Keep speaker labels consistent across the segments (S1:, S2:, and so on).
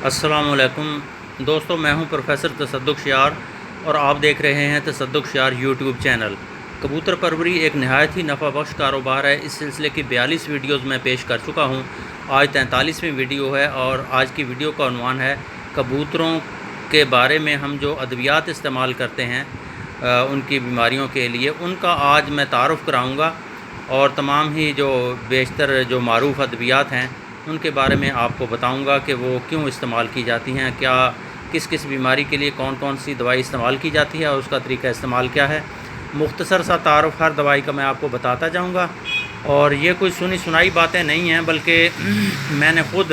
S1: السلام علیکم دوستو، میں ہوں پروفیسر تصدق شیار اور آپ دیکھ رہے ہیں تصدق شیار یوٹیوب چینل۔ کبوتر پروری ایک نہایت ہی نفع بخش کاروبار ہے۔ اس سلسلے کی 42 ویڈیوز میں پیش کر چکا ہوں، آج 43ویں ویڈیو ہے اور آج کی ویڈیو کا عنوان ہے کبوتروں کے بارے میں ہم جو ادویات استعمال کرتے ہیں ان کی بیماریوں کے لیے، ان کا آج میں تعارف کراؤں گا اور تمام ہی جو بیشتر جو معروف ادویات ہیں ان کے بارے میں آپ کو بتاؤں گا کہ وہ کیوں استعمال کی جاتی ہیں، کس بیماری کے لیے کون کون سی دوائی استعمال کی جاتی ہے اور اس کا طریقہ استعمال کیا ہے۔ مختصر سا تعارف ہر دوائی کا میں آپ کو بتاتا جاؤں گا، اور یہ کوئی سنی سنائی باتیں نہیں ہیں، بلکہ میں نے خود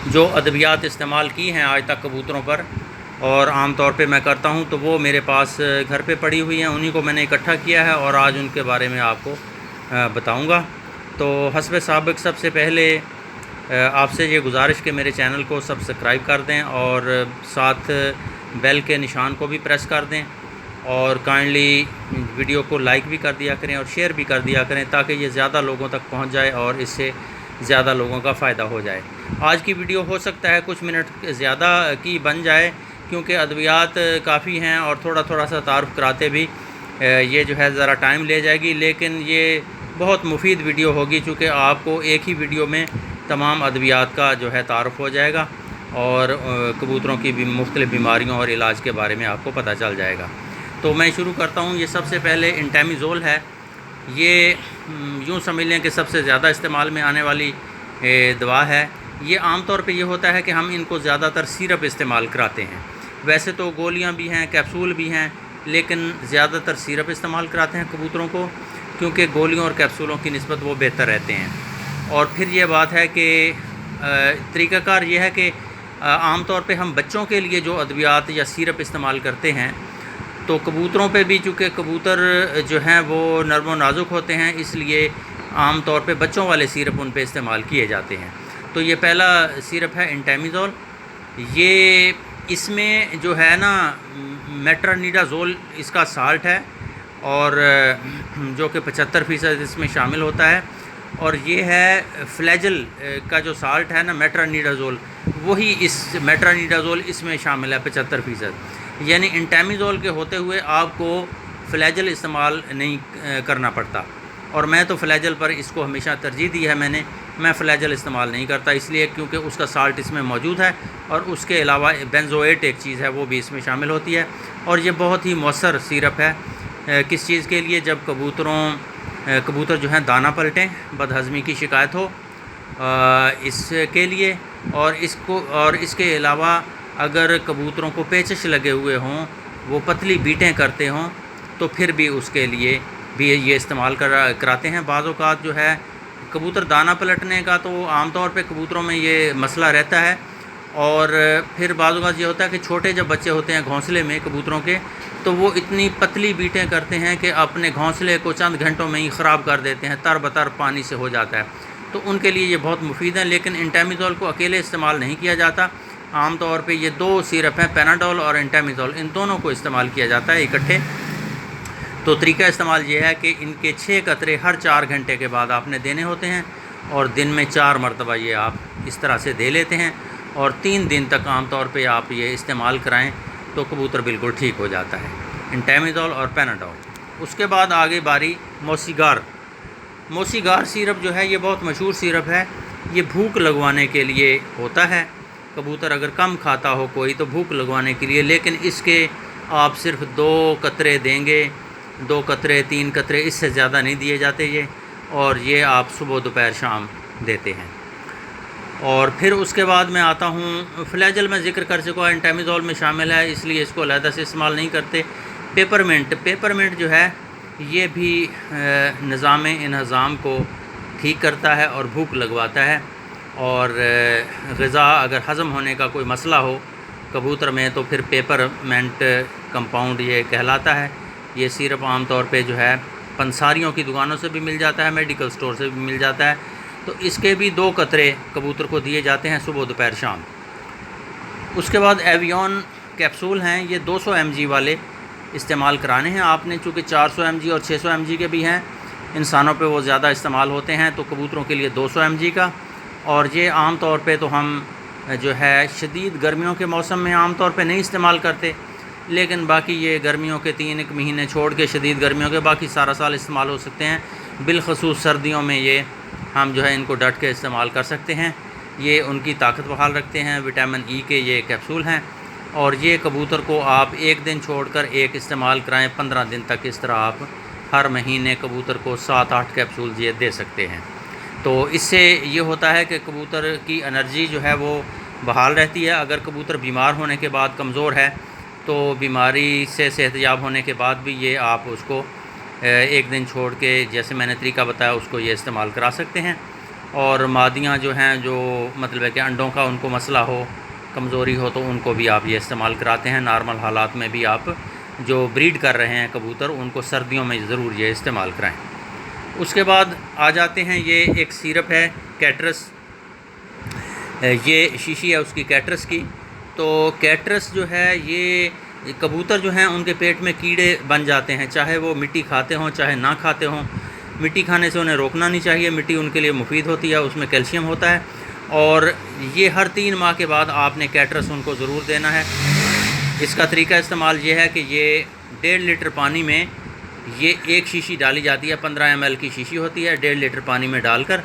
S1: جو ادویات استعمال کی ہیں آج تک کبوتروں پر اور عام طور پہ میں کرتا ہوں، تو وہ میرے پاس گھر پہ پڑی ہوئی ہیں، انہی کو میں نے اکٹھا کیا ہے اور آج ان کے بارے میں آپ کو بتاؤں گا۔ تو حسب سابق سب سے پہلے آپ سے یہ گزارش کہ میرے چینل کو سبسکرائب کر دیں اور ساتھ بیل کے نشان کو بھی پریس کر دیں، اور کائنڈلی ویڈیو کو لائک بھی کر دیا کریں اور شیئر بھی کر دیا کریں تاکہ یہ زیادہ لوگوں تک پہنچ جائے اور اس سے زیادہ لوگوں کا فائدہ ہو جائے۔ آج کی ویڈیو ہو سکتا ہے کچھ منٹ زیادہ کی بن جائے، کیونکہ ادویات کافی ہیں اور تھوڑا تھوڑا سا تعارف کراتے بھی یہ جو ہے ذرا ٹائم لے جائے گی، لیکن یہ بہت مفید ویڈیو ہوگی چونکہ آپ کو ایک ہی ویڈیو میں تمام ادویات کا جو ہے تعارف ہو جائے گا اور کبوتروں کی بھی مختلف بیماریوں اور علاج کے بارے میں آپ کو پتہ چل جائے گا۔ تو میں شروع کرتا ہوں۔ یہ سب سے پہلے انٹیمیزول ہے۔ یہ یوں سمجھ لیں کہ سب سے زیادہ استعمال میں آنے والی دوا ہے۔ یہ عام طور پہ یہ ہوتا ہے کہ ہم ان کو زیادہ تر سیرپ استعمال کراتے ہیں، ویسے تو گولیاں بھی ہیں، کیپسول بھی ہیں، لیکن زیادہ تر سیرپ استعمال کراتے ہیں کبوتروں کو، کیونکہ گولیوں اور کیپسولوں کی نسبت وہ بہتر رہتے ہیں۔ اور پھر یہ بات ہے کہ طریقہ کار یہ ہے کہ عام طور پہ ہم بچوں کے لیے جو ادویات یا سیرپ استعمال کرتے ہیں، تو کبوتروں پہ بھی چونکہ کبوتر جو ہیں وہ نرم و نازک ہوتے ہیں، اس لیے عام طور پہ بچوں والے سیرپ ان پہ استعمال کیے جاتے ہیں۔ تو یہ پہلا سیرپ ہے انٹیمیزول۔ یہ اس میں جو ہے نا میٹرونیڈازول اس کا سالٹ ہے، اور جو کہ 75% اس میں شامل ہوتا ہے، اور یہ ہے فلیجل کا جو سالٹ ہے نا میٹرونیڈازول، وہی اس میٹرونیڈازول اس میں شامل ہے 75%، یعنی انٹیمیزول کے ہوتے ہوئے آپ کو فلیجل استعمال نہیں کرنا پڑتا، اور میں تو فلیجل پر اس کو ہمیشہ ترجیح دی ہے میں فلیجل استعمال نہیں کرتا، اس لیے کیونکہ اس کا سالٹ اس میں موجود ہے، اور اس کے علاوہ بینزوئیٹ ایک چیز ہے وہ بھی اس میں شامل ہوتی ہے، اور یہ بہت ہی مؤثر سیرپ ہے۔ کس چیز کے لیے؟ جب کبوتر جو ہیں دانہ پلٹیں، بد ہضمی کی شکایت ہو، اس کے لیے، اور اس کے علاوہ اگر کبوتروں کو پیچش لگے ہوئے ہوں، وہ پتلی بیٹیں کرتے ہوں، تو پھر بھی اس کے لیے بھی یہ استعمال کراتے ہیں۔ بعض اوقات جو ہے کبوتر دانہ پلٹنے کا تو عام طور پہ کبوتروں میں یہ مسئلہ رہتا ہے، اور پھر بعض اوقات یہ ہوتا ہے کہ چھوٹے جب بچے ہوتے ہیں گھونسلے میں کبوتروں کے، تو وہ اتنی پتلی بیٹیں کرتے ہیں کہ اپنے گھونسلے کو چند گھنٹوں میں ہی خراب کر دیتے ہیں، تر بتر پانی سے ہو جاتا ہے، تو ان کے لیے یہ بہت مفید ہے۔ لیکن انٹیمیزول کو اکیلے استعمال نہیں کیا جاتا، عام طور پہ یہ دو سیرپ ہیں، پیناڈول اور انٹیمیزول، ان دونوں کو استعمال کیا جاتا ہے اکٹھے۔ تو طریقہ استعمال یہ ہے کہ ان کے 6 قطرے ہر 4 گھنٹے کے بعد آپ نے دینے ہوتے ہیں، اور دن میں 4 مرتبہ یہ آپ اس طرح سے دے لیتے ہیں، اور 3 دن تک عام طور پہ آپ یہ استعمال کرائیں تو کبوتر بالکل ٹھیک ہو جاتا ہے، انٹیمیزول اور پیناڈول۔ اس کے بعد آگے باری موسیگار سیرپ جو ہے یہ بہت مشہور سیرپ ہے۔ یہ بھوک لگوانے کے لیے ہوتا ہے، کبوتر اگر کم کھاتا ہو کوئی تو بھوک لگوانے کے لیے، لیکن اس کے آپ صرف 2 قطرے دیں گے، 2 قطرے 3 قطرے، اس سے زیادہ نہیں دیے جاتے یہ، اور یہ آپ صبح دوپہر شام دیتے ہیں۔ اور پھر اس کے بعد میں آتا ہوں، فلیجل میں ذکر کر چکا، انٹیمیزول میں شامل ہے اس لیے اس کو علیحدہ سے استعمال نہیں کرتے۔ پیپرمنٹ جو ہے یہ بھی نظام انہضام کو ٹھیک کرتا ہے اور بھوک لگواتا ہے، اور غذا اگر ہضم ہونے کا کوئی مسئلہ ہو کبوتر میں تو پھر پیپرمنٹ کمپاؤنڈ یہ کہلاتا ہے۔ یہ سیرپ عام طور پہ جو ہے پنساریوں کی دکانوں سے بھی مل جاتا ہے، میڈیکل سٹور سے بھی مل جاتا ہے، تو اس کے بھی 2 قطرے کبوتر کو دیے جاتے ہیں صبح دوپہر شام۔ اس کے بعد ایویون کیپسول ہیں، یہ 200 mg والے استعمال کرانے ہیں آپ نے، چونکہ 400 mg اور 600 mg کے بھی ہیں، انسانوں پہ وہ زیادہ استعمال ہوتے ہیں، تو کبوتروں کے لیے 200 mg کا، اور یہ عام طور پہ تو ہم جو ہے شدید گرمیوں کے موسم میں عام طور پہ نہیں استعمال کرتے، لیکن باقی یہ گرمیوں کے 3 مہینے چھوڑ کے شدید گرمیوں کے باقی سارا سال استعمال ہو سکتے ہیں۔ بالخصوص سردیوں میں یہ ہم جو ہے ان کو ڈٹ کے استعمال کر سکتے ہیں۔ یہ ان کی طاقت بحال رکھتے ہیں، وٹامن ای کے یہ کیپسول ہیں، اور یہ کبوتر کو آپ 1 دن چھوڑ کر ایک استعمال کرائیں، 15 دن تک اس طرح آپ ہر مہینے کبوتر کو 7-8 کیپسول یہ دے سکتے ہیں۔ تو اس سے یہ ہوتا ہے کہ کبوتر کی انرجی جو ہے وہ بحال رہتی ہے۔ اگر کبوتر بیمار ہونے کے بعد کمزور ہے تو بیماری سے صحت یاب ہونے کے بعد بھی یہ آپ اس کو 1 دن چھوڑ کے جیسے میں نے طریقہ بتایا اس کو یہ استعمال کرا سکتے ہیں۔ اور مادیاں جو ہیں جو مطلب ہے کہ انڈوں کا ان کو مسئلہ ہو، کمزوری ہو، تو ان کو بھی آپ یہ استعمال کراتے ہیں۔ نارمل حالات میں بھی آپ جو بریڈ کر رہے ہیں کبوتر ان کو سردیوں میں ضرور یہ استعمال کرائیں۔ اس کے بعد آ جاتے ہیں، یہ ایک سیرپ ہے کیٹرس، یہ شیشی ہے اس کی کیٹرس کی۔ تو کیٹرس جو ہے یہ کبوتر جو ہیں ان کے پیٹ میں کیڑے بن جاتے ہیں، چاہے وہ مٹی کھاتے ہوں چاہے نہ کھاتے ہوں۔ مٹی کھانے سے انہیں روکنا نہیں چاہیے، مٹی ان کے لیے مفید ہوتی ہے، اس میں کیلشیم ہوتا ہے، اور یہ ہر 3 ماہ کے بعد آپ نے کیٹرس ان کو ضرور دینا ہے۔ اس کا طریقہ استعمال یہ ہے کہ یہ 1.5 لیٹر پانی میں یہ ایک شیشی ڈالی جاتی ہے، 15 ml کی شیشی ہوتی ہے، 1.5 لیٹر پانی میں ڈال کر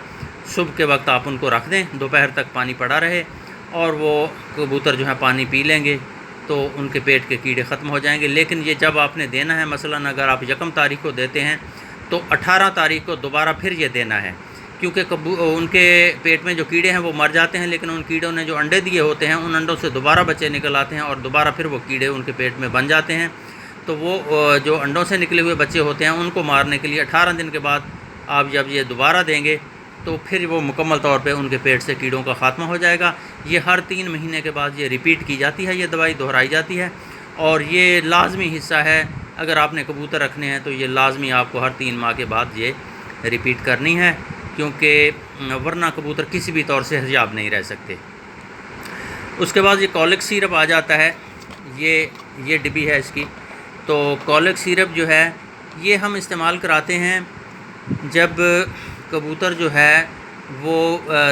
S1: صبح کے وقت آپ ان کو رکھ دیں، دوپہر تک پانی پڑا رہے، اور وہ کبوتر جو ہے پانی پی لیں گے تو ان کے پیٹ کے کیڑے ختم ہو جائیں گے۔ لیکن یہ جب آپ نے دینا ہے، مثلا اگر آپ 1 تاریخ کو دیتے ہیں تو 18 تاریخ کو دوبارہ پھر یہ دینا ہے، کیونکہ ان کے پیٹ میں جو کیڑے ہیں وہ مر جاتے ہیں، لیکن ان کیڑوں نے جو انڈے دیے ہوتے ہیں ان انڈوں سے دوبارہ بچے نکل آتے ہیں، اور دوبارہ پھر وہ کیڑے ان کے پیٹ میں بن جاتے ہیں۔ تو وہ جو انڈوں سے نکلے ہوئے بچے ہوتے ہیں ان کو مارنے کے لیے 18 دن کے بعد آپ جب یہ دوبارہ دیں گے تو پھر وہ مکمل طور پہ ان کے پیٹ سے کیڑوں کا خاتمہ ہو جائے گا۔ یہ ہر 3 مہینے کے بعد یہ ریپیٹ کی جاتی ہے، یہ دوائی دہرائی جاتی ہے، اور یہ لازمی حصہ ہے۔ اگر آپ نے کبوتر رکھنے ہیں تو یہ لازمی آپ کو ہر 3 ماہ کے بعد یہ ریپیٹ کرنی ہے، کیونکہ ورنہ کبوتر کسی بھی طور سے حیاب نہیں رہ سکتے۔ اس کے بعد یہ کولک سیرپ آ جاتا ہے، یہ ڈبی ہے اس کی۔ تو کولک سیرپ جو ہے یہ ہم استعمال کراتے ہیں جب کبوتر جو ہے وہ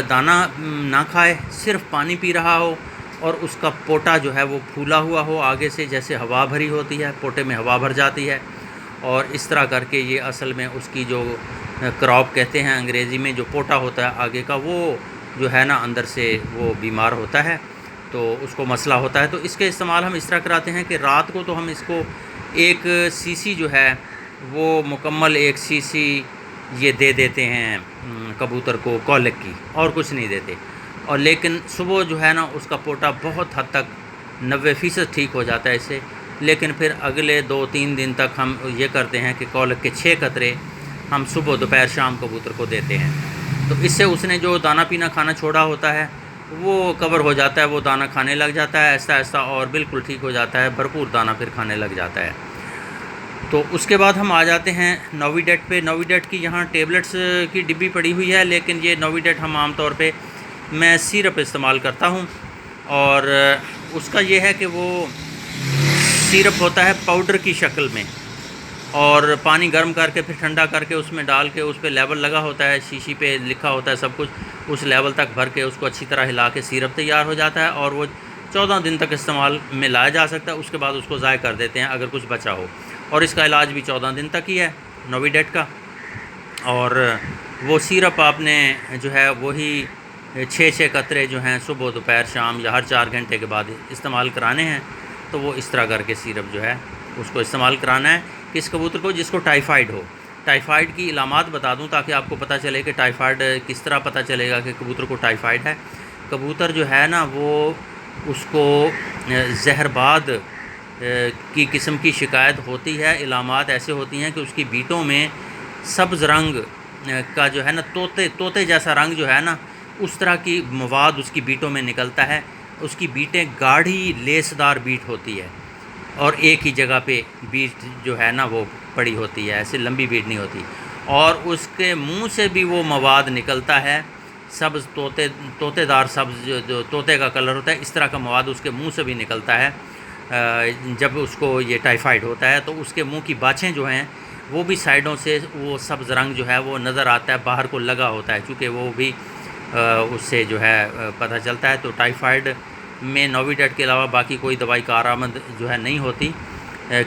S1: دانہ نہ کھائے، صرف پانی پی رہا ہو، اور اس کا پوٹا جو ہے وہ پھولا ہوا ہو آگے سے، جیسے ہوا بھری ہوتی ہے، پوٹے میں ہوا بھر جاتی ہے، اور اس طرح کر کے یہ اصل میں اس کی جو کراپ کہتے ہیں انگریزی میں، جو پوٹا ہوتا ہے آگے کا، وہ جو ہے نا اندر سے وہ بیمار ہوتا ہے، تو اس کو مسئلہ ہوتا ہے۔ تو اس کے استعمال ہم اس طرح کراتے ہیں کہ رات کو تو ہم اس کو 1 cc جو ہے وہ مکمل 1 cc یہ دے دیتے ہیں کبوتر کو کولک کی، اور کچھ نہیں دیتے، اور لیکن صبح جو ہے نا اس کا پوٹا بہت حد تک 90% ٹھیک ہو جاتا ہے اس سے۔ لیکن پھر اگلے 2-3 دن تک ہم یہ کرتے ہیں کہ کولک کے 6 قطرے ہم صبح دوپہر شام کبوتر کو دیتے ہیں، تو اس سے اس نے جو دانہ پینا کھانا چھوڑا ہوتا ہے وہ کور ہو جاتا ہے، وہ دانہ کھانے لگ جاتا ہے آہستہ آہستہ، اور بالکل ٹھیک ہو جاتا ہے، بھرپور دانہ پھر کھانے لگ جاتا ہے۔ تو اس کے بعد ہم آ جاتے ہیں نوویڈیٹ پہ۔ نوویڈیٹ کی یہاں ٹیبلٹس کی ڈبی پڑی ہوئی ہے، لیکن یہ نوویڈیٹ ہم عام طور پہ میں سیرپ استعمال کرتا ہوں، اور اس کا یہ ہے کہ وہ سیرپ ہوتا ہے پاؤڈر کی شکل میں، اور پانی گرم کر کے پھر ٹھنڈا کر کے اس میں ڈال کے اس پہ لیبل لگا ہوتا ہے، شیشی پہ لکھا ہوتا ہے سب کچھ، اس لیول تک بھر کے اس کو اچھی طرح ہلا کے سیرپ تیار ہو جاتا ہے، اور وہ 14 دن تک استعمال میں لایا جا سکتا ہے۔ اس کے بعد اس کو ضائع کر دیتے ہیں اگر کچھ بچا ہو، اور اس کا علاج بھی 14 دن تک ہی ہے نوویڈیٹ کا۔ اور وہ سیرپ آپ نے جو ہے وہی 6 قطرے جو ہیں صبح دوپہر شام یا ہر 4 گھنٹے کے بعد استعمال کرانے ہیں۔ تو وہ اس طرح کر کے سیرپ جو ہے اس کو استعمال کرانا ہے کس کبوتر کو، جس کو ٹائیفائڈ ہو۔ ٹائیفائڈ کی علامات بتا دوں تاکہ آپ کو پتہ چلے کہ ٹائیفائڈ کس طرح پتہ چلے گا کہ کبوتر کو ٹائیفائڈ ہے۔ کبوتر جو ہے نا وہ اس کو زہرباد کی قسم کی شکایت ہوتی ہے، علامات ایسے ہوتی ہیں کہ اس کی بیٹوں میں سبز رنگ کا جو ہے نا طوطے جیسا رنگ جو ہے نا اس طرح کی مواد اس کی بیٹوں میں نکلتا ہے۔ اس کی بیٹیں گاڑھی لیسدار بیٹ ہوتی ہے، اور ایک ہی جگہ پہ بیٹ جو ہے نا وہ پڑی ہوتی ہے، ایسے لمبی بیٹ نہیں ہوتی، اور اس کے منہ سے بھی وہ مواد نکلتا ہے، سبز طوطے دار سبز جو طوطے کا کلر ہوتا ہے اس طرح کا مواد اس کے منہ سے بھی نکلتا ہے جب اس کو یہ ٹائیفائڈ ہوتا ہے۔ تو اس کے منہ کی باچھیں جو ہیں وہ بھی سائڈوں سے وہ سبز رنگ جو ہے وہ نظر آتا ہے، باہر کو لگا ہوتا ہے، چونکہ وہ بھی اس سے جو ہے پتہ چلتا ہے۔ تو ٹائیفائڈ میں نوویڈیٹ کے علاوہ باقی کوئی دوائی کارآمد جو ہے نہیں ہوتی،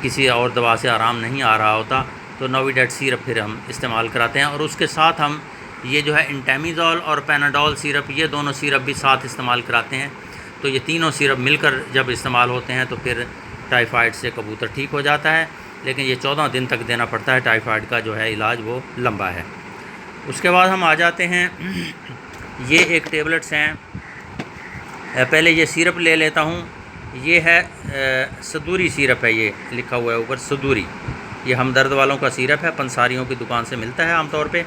S1: کسی اور دوا سے آرام نہیں آ رہا ہوتا، تو نوویڈیٹ سیرپ پھر ہم استعمال کراتے ہیں، اور اس کے ساتھ ہم یہ جو ہے انٹیمیزول اور پیناڈول سیرپ، یہ دونوں سیرپ بھی ساتھ استعمال کراتے ہیں۔ تو یہ تینوں سیرپ مل کر جب استعمال ہوتے ہیں تو پھر ٹائیفائڈ سے کبوتر ٹھیک ہو جاتا ہے، لیکن یہ 14 دن تک دینا پڑتا ہے۔ ٹائیفائڈ کا جو ہے علاج وہ لمبا ہے۔ اس کے بعد ہم آ جاتے ہیں، یہ ایک ٹیبلٹس ہیں، پہلے یہ سیرپ لے لیتا ہوں۔ یہ ہے صدوری سیرپ ہے، یہ لکھا ہوا ہے اوپر صدوری، یہ ہمدرد والوں کا سیرپ ہے، پنساریوں کی دکان سے ملتا ہے عام طور پہ،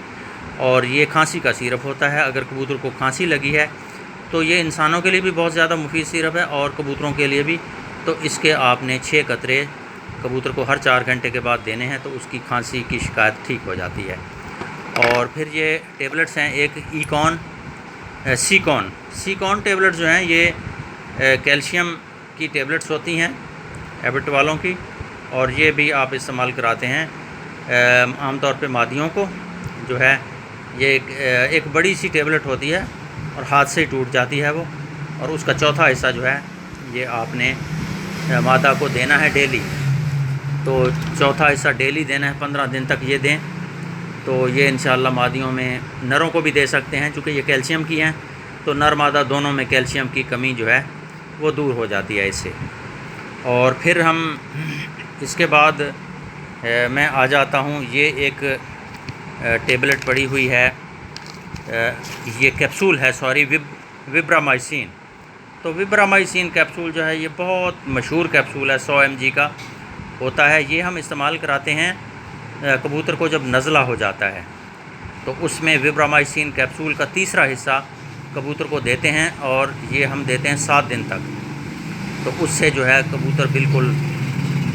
S1: اور یہ کھانسی کا سیرپ ہوتا ہے۔ اگر کبوتر کو کھانسی لگی ہے تو یہ انسانوں کے لیے بھی بہت زیادہ مفید سیرپ ہے، اور کبوتروں کے لیے بھی۔ تو اس کے آپ نے 6 قطرے کبوتر کو ہر 4 گھنٹے کے بعد دینے ہیں، تو اس کی کھانسی کی شکایت ٹھیک ہو جاتی ہے۔ اور پھر یہ ٹیبلٹس ہیں، ایک سیکون ٹیبلٹ جو ہیں، یہ کیلشیم کی ٹیبلٹس ہوتی ہیں ہیبٹ والوں کی، اور یہ بھی آپ استعمال کراتے ہیں عام طور پہ مادیوں کو جو ہے۔ یہ ایک بڑی سی ٹیبلٹ ہوتی ہے اور ہاتھ سے ہی ٹوٹ جاتی ہے وہ، اور اس کا چوتھا حصہ جو ہے یہ آپ نے مادہ کو دینا ہے ڈیلی۔ تو چوتھا حصہ ڈیلی دینا ہے، 15 دن تک یہ دیں، تو یہ انشاءاللہ مادیوں میں نروں کو بھی دے سکتے ہیں، چونکہ یہ کیلشیم کی ہیں، تو نر مادہ دونوں میں کیلشیم کی کمی جو ہے وہ دور ہو جاتی ہے اس سے۔ اور پھر ہم اس کے بعد میں آ جاتا ہوں، یہ ایک ٹیبلٹ پڑی ہوئی ہے، یہ کیپسول ہے، وبرامائسین۔ تو وبرامائسین کیپسول جو ہے یہ بہت مشہور کیپسول ہے، 100 mg کا ہوتا ہے۔ یہ ہم استعمال کراتے ہیں کبوتر کو جب نزلہ ہو جاتا ہے، تو اس میں وبرامائسین کیپسول کا تیسرا حصہ کبوتر کو دیتے ہیں، اور یہ ہم دیتے ہیں 7 دن تک۔ تو اس سے جو ہے کبوتر بالکل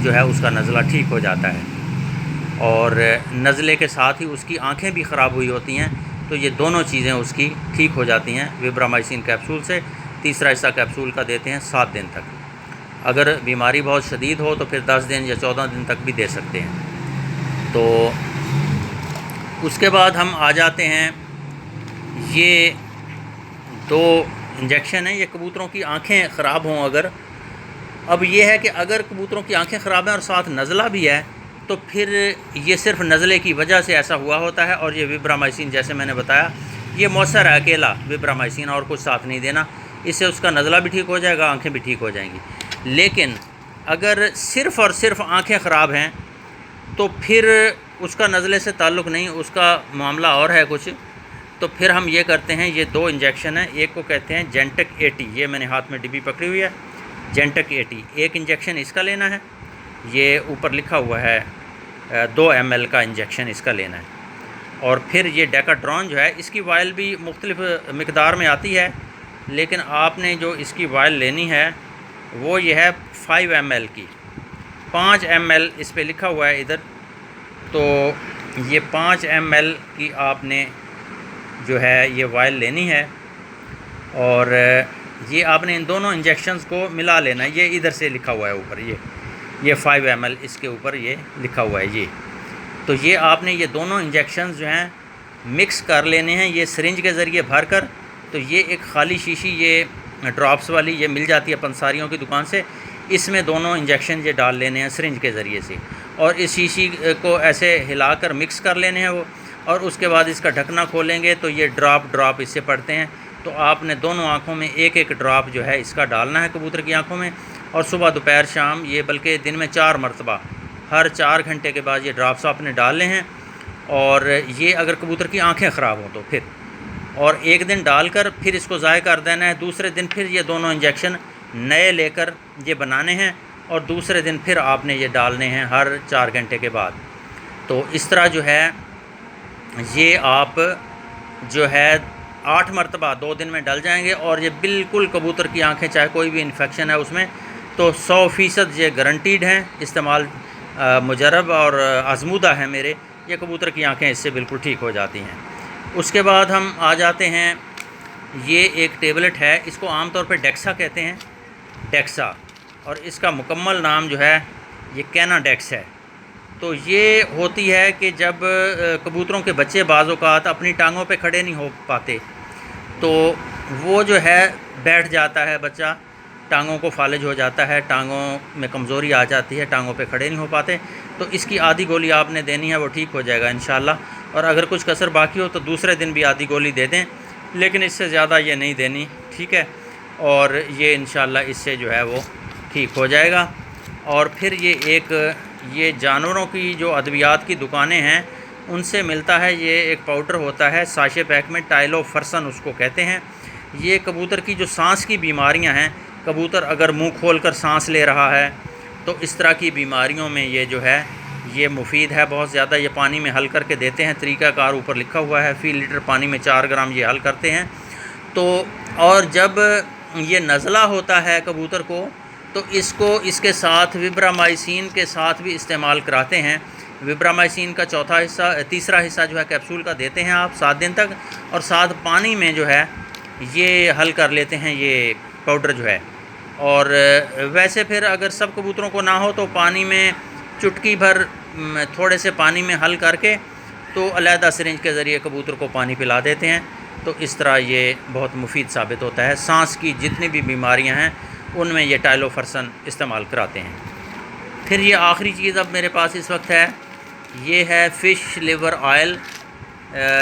S1: جو ہے اس کا نزلہ ٹھیک ہو جاتا ہے، اور نزلے کے ساتھ ہی اس کی آنکھیں بھی خراب ہوئی ہوتی ہیں، تو یہ دونوں چیزیں اس کی ٹھیک ہو جاتی ہیں وبرامائسین کیپسول سے۔ تیسرا حصہ کیپسول کا دیتے ہیں 7 دن تک۔ اگر بیماری بہت شدید ہو تو پھر 10 دن یا 14 دن تک بھی دے سکتے ہیں۔ تو اس کے بعد ہم آ جاتے ہیں، یہ 2 انجیکشن ہیں، یہ کبوتروں کی آنکھیں خراب ہوں اگر، اب یہ ہے کہ اگر کبوتروں کی آنکھیں خراب ہیں اور ساتھ نزلہ بھی ہے، تو پھر یہ صرف نزلے کی وجہ سے ایسا ہوا ہوتا ہے، اور یہ وبرامائسین جیسے میں نے بتایا یہ مؤثر ہے اکیلا وبرامائسین، اور کچھ ساتھ نہیں دینا، اس سے اس کا نزلہ بھی ٹھیک ہو جائے گا، آنکھیں بھی ٹھیک ہو جائیں گی۔ لیکن اگر صرف اور صرف آنکھیں خراب ہیں تو پھر اس کا نزلے سے تعلق نہیں، اس کا معاملہ اور ہے کچھ، تو پھر ہم یہ کرتے ہیں، یہ 2 انجیکشن ہیں، ایک کو کہتے ہیں جینٹک 80، یہ میں نے ہاتھ میں ڈبی پکڑی ہوئی ہے، جینٹک 80، ایک انجیکشن اس کا لینا ہے، یہ اوپر لکھا ہوا ہے 2 ml کا انجیکشن اس کا لینا ہے۔ اور پھر یہ ڈیکاڈرون جو ہے، اس کی وائل بھی مختلف مقدار میں آتی ہے، لیکن آپ نے جو اس کی وائل لینی ہے وہ یہ ہے 5 ml کی، 5 ml اس پہ لکھا ہوا ہے ادھر، تو یہ 5 ml کی آپ نے جو ہے یہ وائل لینی ہے، اور یہ آپ نے ان دونوں انجیکشنز کو ملا لینا ہے۔ یہ ادھر سے لکھا ہوا ہے اوپر، یہ 5 ml اس کے اوپر یہ لکھا ہوا ہے یہ، تو یہ آپ نے یہ دونوں انجیکشنز جو ہیں مکس کر لینے ہیں، یہ سرنج کے ذریعے بھر کر۔ تو یہ ایک خالی شیشی، یہ ڈراپس والی یہ مل جاتی ہے پنساریوں کی دکان سے، اس میں دونوں انجیکشن یہ ڈال لینے ہیں سرنج کے ذریعے سے، اور اس شیشی کو ایسے ہلا کر مکس کر لینے ہیں وہ، اور اس کے بعد اس کا ڈھکنا کھولیں گے تو یہ ڈراپ اس سے پڑتے ہیں۔ تو آپ نے دونوں آنکھوں میں ایک ایک ڈراپ جو ہے اس کا ڈالنا ہے کبوتر کی آنکھوں میں، اور صبح دوپہر شام، یہ بلکہ دن میں 4 مرتبہ، ہر 4 گھنٹے کے بعد یہ ڈراپس آپ نے ڈالنے ہیں۔ اور یہ اگر کبوتر کی آنکھیں خراب ہوں تو پھر، اور ایک دن ڈال کر پھر اس کو ضائع کر دینا ہے، دوسرے دن پھر یہ دونوں انجیکشن نئے لے کر یہ بنانے ہیں، اور دوسرے دن پھر آپ نے یہ ڈالنے ہیں ہر 4 گھنٹے کے بعد۔ تو اس طرح جو ہے یہ آپ جو ہے 8 مرتبہ 2 دن میں ڈل جائیں گے، اور یہ بالکل کبوتر کی آنکھیں چاہے کوئی بھی انفیکشن ہے اس میں تو 100% یہ گارنٹیڈ ہیں، استعمال مجرب اور آزمودہ ہیں میرے، یہ کبوتر کی آنکھیں اس سے بالکل ٹھیک ہو جاتی ہیں۔ اس کے بعد ہم آ جاتے ہیں، یہ ایک ٹیبلٹ ہے، اس کو عام طور پہ ڈیکسا کہتے ہیں، ڈیکسا، اور اس کا مکمل نام جو ہے یہ کیناڈیکس ہے۔ تو یہ ہوتی ہے کہ جب کبوتروں کے بچے بعض اوقات اپنی ٹانگوں پہ کھڑے نہیں ہو پاتے، تو وہ جو ہے بیٹھ جاتا ہے بچہ، ٹانگوں کو فالج ہو جاتا ہے، ٹانگوں میں کمزوری آ جاتی ہے، ٹانگوں پہ کھڑے نہیں ہو پاتے. تو اس کی آدھی گولی آپ نے دینی ہے، وہ ٹھیک ہو جائے گا انشاءاللہ. اور اگر کچھ کسر باقی ہو تو دوسرے دن بھی آدھی گولی دے دیں، لیکن اس سے زیادہ یہ نہیں دینی، ٹھیک ہے. اور یہ انشاءاللہ اس سے جو ہے وہ ٹھیک ہو جائے گا. اور پھر یہ جانوروں کی جو ادویات کی دکانیں ہیں ان سے ملتا ہے. یہ ایک پاؤڈر ہوتا ہے ساشے پیک میں، ٹائلو فرسن اس کو کہتے ہیں. یہ کبوتر کی جو سانس کی بیماریاں ہیں، کبوتر اگر منہ کھول کر سانس لے رہا ہے تو اس طرح کی بیماریوں میں یہ جو ہے یہ مفید ہے بہت زیادہ. یہ پانی میں حل کر کے دیتے ہیں، طریقہ کار اوپر لکھا ہوا ہے. فی لیٹر پانی میں 4 گرام یہ حل کرتے ہیں. تو اور جب یہ نزلہ ہوتا ہے کبوتر کو تو اس کے ساتھ وبرامائسین کے ساتھ بھی استعمال کراتے ہیں. وبرامائسین کا تیسرا حصہ جو ہے کیپسول کا دیتے ہیں آپ 7 دن تک، اور ساتھ پانی میں جو ہے یہ حل کر لیتے ہیں یہ پاؤڈر جو ہے. اور ویسے پھر اگر سب کبوتروں کو نہ ہو تو پانی میں چٹکی بھر تھوڑے سے پانی میں حل کر کے تو علیحدہ سرنج کے ذریعے کبوتر کو پانی پلا دیتے ہیں. تو اس طرح یہ بہت مفید ثابت ہوتا ہے. سانس کی جتنی بھی بیماریاں ہیں ان میں یہ ٹائلو فرسن استعمال کراتے ہیں. پھر یہ آخری چیز اب میرے پاس اس وقت ہے، یہ ہے فش لیور آئل.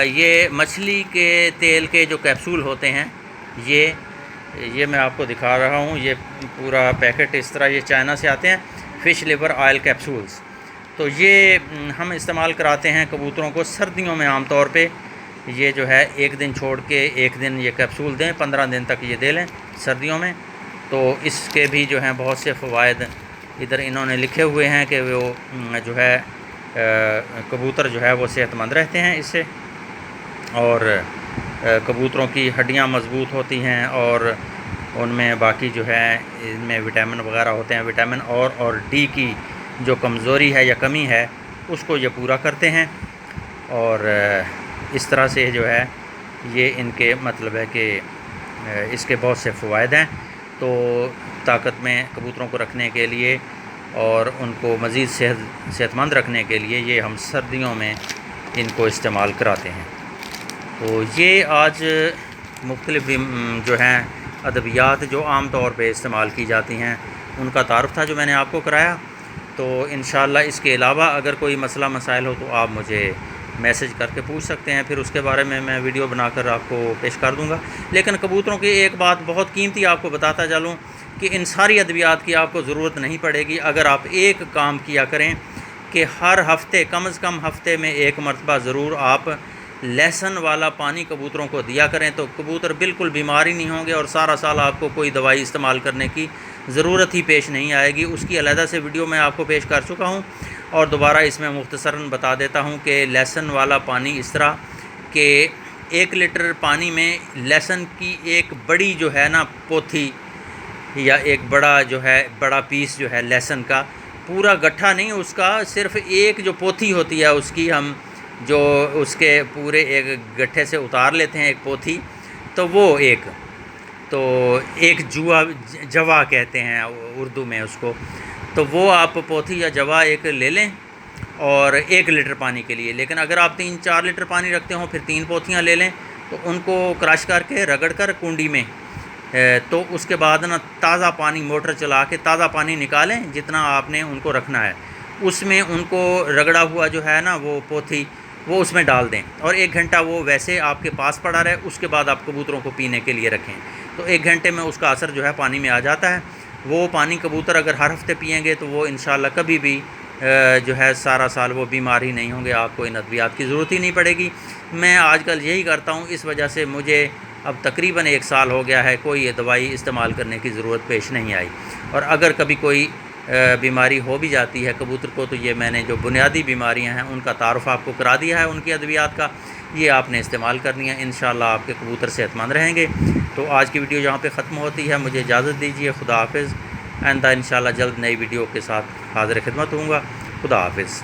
S1: یہ مچھلی کے تیل کے جو کیپسول ہوتے ہیں، یہ میں آپ کو دکھا رہا ہوں. یہ پورا پیکٹ اس طرح یہ چائنا سے آتے ہیں، فش لیور آئل کیپسولز. تو یہ ہم استعمال کراتے ہیں کبوتروں کو سردیوں میں عام طور پہ. یہ جو ہے 1 دن چھوڑ کے 1 دن یہ کیپسول دیں، 15 دن تک یہ دے لیں سردیوں میں. تو اس کے بھی جو ہیں بہت سے فوائد ادھر انہوں نے لکھے ہوئے ہیں کہ وہ جو ہے کبوتر جو ہے وہ صحت مند رہتے ہیں اس سے، اور کبوتروں کی ہڈیاں مضبوط ہوتی ہیں، اور ان میں باقی جو ہے ان میں وٹامن وغیرہ ہوتے ہیں. وٹامن اور ڈی کی جو کمزوری ہے یا کمی ہے اس کو یہ پورا کرتے ہیں. اور اس طرح سے جو ہے یہ ان کے مطلب ہے کہ اس کے بہت سے فوائد ہیں. تو طاقت میں کبوتروں کو رکھنے کے لیے اور ان کو مزید صحت مند رکھنے کے لیے یہ ہم سردیوں میں ان کو استعمال کراتے ہیں. تو یہ آج مختلف جو ہیں ادویات جو عام طور پہ استعمال کی جاتی ہیں ان کا تعارف تھا جو میں نے آپ کو کرایا. تو انشاءاللہ اس کے علاوہ اگر کوئی مسئلہ مسائل ہو تو آپ مجھے میسج کر کے پوچھ سکتے ہیں، پھر اس کے بارے میں ویڈیو بنا کر آپ کو پیش کر دوں گا. لیکن کبوتروں کی ایک بات بہت قیمتی آپ کو بتاتا چلوں کہ ان ساری ادویات کی آپ کو ضرورت نہیں پڑے گی اگر آپ ایک کام کیا کریں کہ ہر ہفتے کم از کم ہفتے میں 1 مرتبہ ضرور آپ لہسن والا پانی کبوتروں کو دیا کریں. تو کبوتر بالکل بیمار ہی نہیں ہوں گے اور سارا سال آپ کو کوئی دوائی استعمال کرنے کی ضرورت ہی پیش نہیں آئے گی. اس کی علیحدہ سے ویڈیو میں آپ کو پیش کر چکا ہوں، اور دوبارہ اس میں مختصراً بتا دیتا ہوں کہ لہسن والا پانی اس طرح کہ 1 لیٹر پانی میں لہسن کی ایک بڑی جو ہے نا پوتھی یا ایک بڑا پیس جو ہے لہسن کا، پورا گٹھا نہیں، اس کا صرف ایک جو پوتھی ہوتی ہے اس کی ہم جو اس کے پورے ایک گٹھے سے اتار لیتے ہیں ایک پوتھی، تو وہ ایک جوا کہتے ہیں اردو میں اس کو. تو وہ آپ پوتھی یا جوا ایک لے لیں اور 1 لیٹر پانی کے لیے. لیکن اگر آپ 3-4 لیٹر پانی رکھتے ہوں پھر 3 پوتھیاں لے لیں. تو ان کو کرش کر کے رگڑ کر کنڈی میں، تو اس کے بعد نا تازہ پانی موٹر چلا کے تازہ پانی نکالیں جتنا آپ نے ان کو رکھنا ہے، اس میں ان کو رگڑا ہوا جو ہے نا وہ پوتھی وہ اس میں ڈال دیں، اور 1 گھنٹہ وہ ویسے آپ کے پاس پڑا رہے. اس کے بعد آپ کبوتروں کو پینے کے لیے رکھیں. تو 1 گھنٹے میں اس کا اثر جو ہے پانی میں آ جاتا ہے. وہ پانی کبوتر اگر ہر ہفتے پئیں گے تو وہ انشاءاللہ کبھی بھی جو ہے سارا سال وہ بیمار ہی نہیں ہوں گے. آپ کو ان ادویات کی ضرورت ہی نہیں پڑے گی. میں آج کل یہی کرتا ہوں، اس وجہ سے مجھے اب تقریباً 1 سال ہو گیا ہے کوئی دوائی استعمال کرنے کی ضرورت پیش نہیں آئی. اور اگر کبھی کوئی بیماری ہو بھی جاتی ہے کبوتر کو تو یہ میں نے جو بنیادی بیماریاں ہیں ان کا تعارف آپ کو کرا دیا ہے، ان کی ادویات کا یہ آپ نے استعمال کرنی ہے. انشاءاللہ آپ کے کبوتر صحت مند رہیں گے. تو آج کی ویڈیو یہاں پہ ختم ہوتی ہے. مجھے اجازت دیجیے. خدا حافظ. آئندہ انشاءاللہ جلد نئی ویڈیو کے ساتھ حاضر خدمت ہوں گا. خدا حافظ.